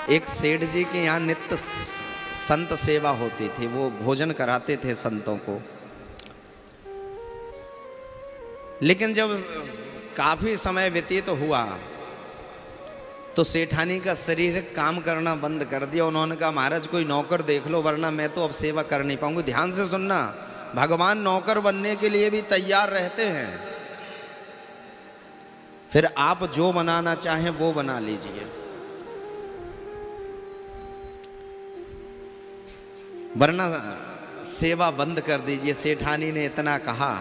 एक सेठ जी के यहाँ नित्य संत सेवा होती थी, वो भोजन कराते थे संतों को। लेकिन जब काफी समय व्यतीत हुआ तो सेठानी का शरीर काम करना बंद कर दिया। उन्होंने कहा महाराज कोई नौकर देख लो, वरना मैं तो अब सेवा कर नहीं पाऊंगी। ध्यान से सुनना, भगवान नौकर बनने के लिए भी तैयार रहते हैं। फिर आप जो बनाना चाहें वो बना लीजिए, वरना सेवा बंद कर दीजिए। सेठानी ने इतना कहा।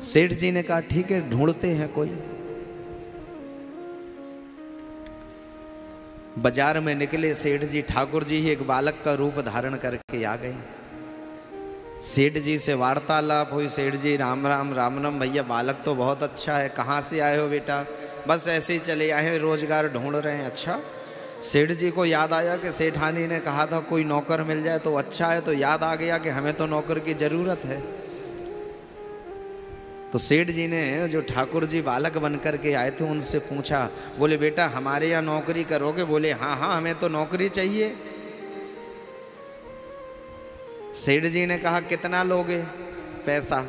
सेठ जी ने कहा ठीक है, ढूंढते हैं कोई। बाजार में निकले सेठ जी। ठाकुर जी ही एक बालक का रूप धारण करके आ गए। सेठ जी से वार्तालाप हुई। सेठ जी राम राम राम राम, भैया बालक तो बहुत अच्छा है, कहाँ से आए हो बेटा? बस ऐसे ही चले आए हैं, रोजगार ढूंढ रहे हैं। अच्छा। सेठ जी को याद आया कि सेठानी ने कहा था कोई नौकर मिल जाए तो अच्छा है, तो याद आ गया कि हमें तो नौकर की जरूरत है। तो सेठ जी ने जो ठाकुर जी बालक बन करके आए थे उनसे पूछा, बोले बेटा हमारे यहाँ नौकरी करोगे? बोले हाँ हाँ हमें तो नौकरी चाहिए। सेठ जी ने कहा कितना लोगे पैसा?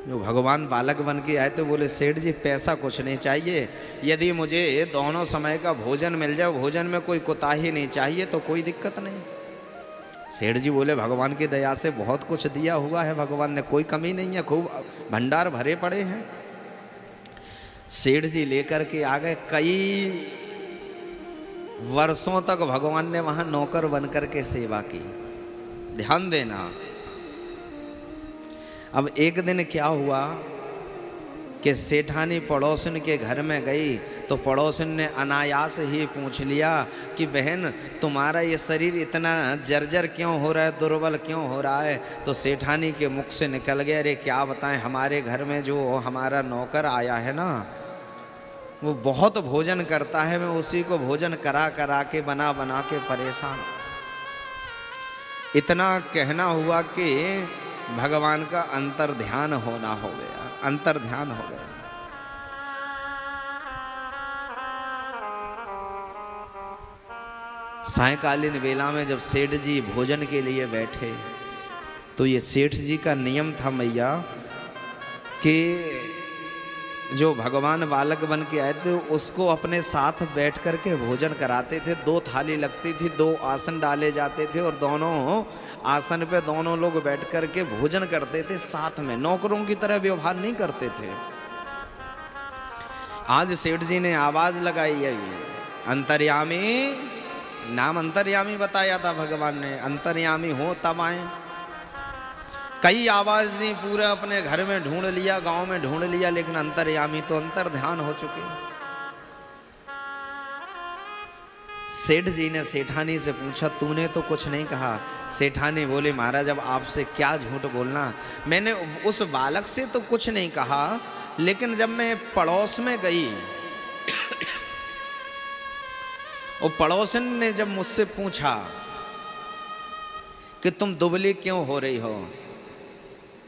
जो भगवान बालक बन के आए थे बोले सेठ जी पैसा कुछ नहीं चाहिए, यदि मुझे दोनों समय का भोजन मिल जाए, भोजन में कोई कोताही नहीं चाहिए तो कोई दिक्कत नहीं। सेठ जी बोले भगवान की दया से बहुत कुछ दिया हुआ है भगवान ने, कोई कमी नहीं है, खूब भंडार भरे पड़े हैं। सेठ जी लेकर के आ गए। कई वर्षों तक भगवान ने वहां नौकर बनकर के सेवा की। ध्यान देना। अब एक दिन क्या हुआ कि सेठानी पड़ोसन के घर में गई तो पड़ोसन ने अनायास ही पूछ लिया कि बहन तुम्हारा ये शरीर इतना जर्जर क्यों हो रहा है, दुर्बल क्यों हो रहा है? तो सेठानी के मुख से निकल गया, अरे क्या बताएं, हमारे घर में जो हमारा नौकर आया है ना, वो बहुत भोजन करता है, मैं उसी को भोजन करा करा के बना बना के परेशान। इतना कहना हुआ कि भगवान का अंतर ध्यान होना हो गया, अंतर ध्यान हो गया। सायकालीन वेला में जब सेठ जी भोजन के लिए बैठे तो ये सेठ जी का नियम था मैया कि जो भगवान बालक बन के आए थे उसको अपने साथ बैठ करके भोजन कराते थे। 2 थाली लगती थी, 2 आसन डाले जाते थे और दोनों आसन पे दोनों लोग बैठ करके भोजन करते थे साथ में। नौकरों की तरह व्यवहार नहीं करते थे। आज सेठ जी ने आवाज लगाई है, अंतर्यामी, नाम अंतर्यामी बताया था भगवान ने, अंतर्यामी हो तब आए। कई आवाज दी, पूरे अपने घर में ढूंढ लिया, गांव में ढूंढ लिया, लेकिन अंतर्यामी तो अंतर ध्यान हो चुके। सेठ जी ने सेठानी से पूछा तूने तो कुछ नहीं कहा। सेठानी बोले महाराज अब आपसे क्या झूठ बोलना, मैंने उस बालक से तो कुछ नहीं कहा, लेकिन जब मैं पड़ोस में गई और पड़ोसन ने जब मुझसे पूछा कि तुम दुबली क्यों हो रही हो,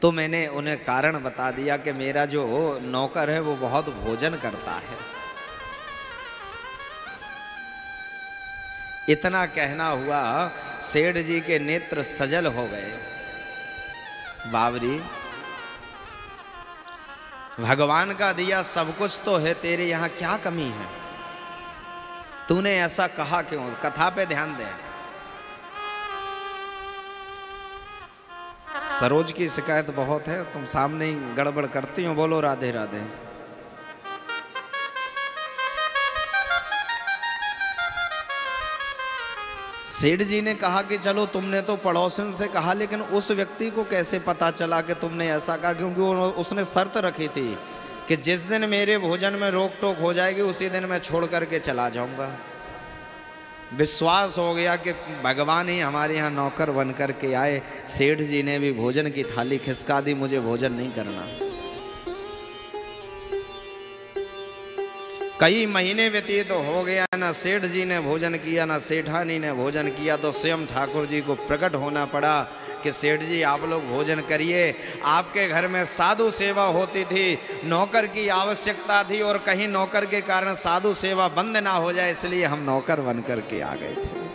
तो मैंने उन्हें कारण बता दिया कि मेरा जो नौकर है वो बहुत भोजन करता है। इतना कहना हुआ सेठ जी के नेत्र सजल हो गए। बावरी, भगवान का दिया सब कुछ तो है, तेरे यहाँ क्या कमी है? तूने ऐसा कहा क्यों? कथा पे ध्यान दे। सरोज की शिकायत बहुत है, तुम सामने ही गड़बड़ करती हो। बोलो राधे राधे। सेठ जी ने कहा कि चलो तुमने तो पड़ोसन से कहा, लेकिन उस व्यक्ति को कैसे पता चला कि तुमने ऐसा कहा? क्योंकि उसने शर्त रखी थी कि जिस दिन मेरे भोजन में रोक टोक हो जाएगी उसी दिन मैं छोड़ करके चला जाऊंगा। विश्वास हो गया कि भगवान ही हमारे यहाँ नौकर बन करके आए। सेठ जी ने भी भोजन की थाली खिसका दी, मुझे भोजन नहीं करना। कई महीने व्यतीत तो हो गया, ना सेठ जी ने भोजन किया ना सेठानी ने भोजन किया, तो स्वयं ठाकुर जी को प्रकट होना पड़ा कि सेठ जी आप लोग भोजन करिए, आपके घर में साधु सेवा होती थी, नौकर की आवश्यकता थी और कहीं नौकर के कारण साधु सेवा बंद ना हो जाए, इसलिए हम नौकर बन करके आ गए थे।